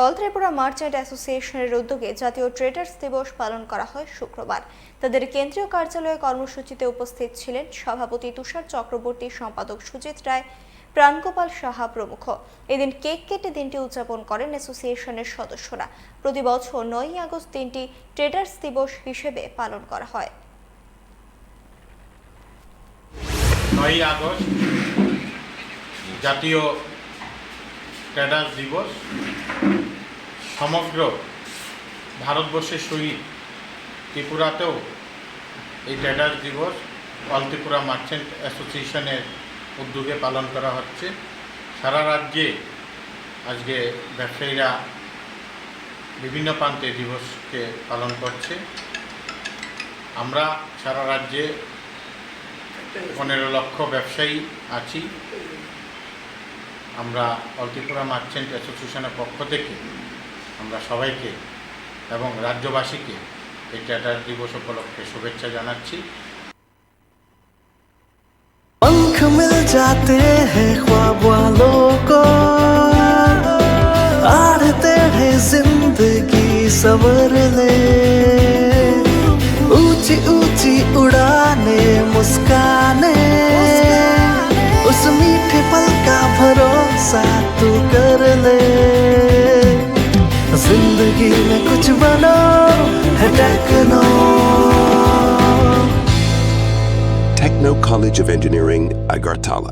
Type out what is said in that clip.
All Tripura merchant অ্যাসোসিয়েশনের উদ্যোগে জাতীয় ট্রেডার্স দিবস পালন করা হয় শুক্রবার। তাদের কেন্দ্রীয় কার্যালয়ে কর্মসূচিতে উপস্থিত ছিলেন সভাপতি তুষার চক্রবর্তী, সম্পাদক সুজিত রায়, প্রাণগোপাল সাহা প্রমুখ। এদিন কেক কেটে দিনটি উদযাপন করেন অ্যাসোসিয়েশনের সদস্যরা। প্রতি বছর 9ই আগস্ট দিনটি ট্রেডার্স দিবস হিসেবে পালন করা হয়। 9ই আগস্ট জাতীয় ট্রেডার্স দিবস। সমগ্র ভারতবর্ষের সহিত ত্রিপুরাতেও এই ট্রেডার্স দিবস অল ত্রিপুরা মার্চেন্ট অ্যাসোসিয়েশনের উদ্যোগে পালন করা হচ্ছে। সারা রাজ্যে আজকে ব্যবসায়ীরা বিভিন্ন প্রান্তে দিবসকে পালন করছে। আমরা সারা রাজ্যে 15 লক্ষ ব্যবসায়ী আছি। আমরা অল ত্রিপুরা মার্চেন্ট অ্যাসোসিয়েশনের পক্ষ থেকে আমরা সবাইকে এবং রাজ্যবাসীকে এই ট্রেডার্স দিবস উপলক্ষে শুভেচ্ছা জানাচ্ছি। पंख मिल जाते हैं ख्वाब वालों को, आड़ते हैं जिंदगी सवर ले, ऊंची ऊंची उड़ाने मुस्काने, उस मीठे पल का भरोसा तू कर ले। जिंदगी में कुछ बनो है techno. Techno College of Engineering, Agartala.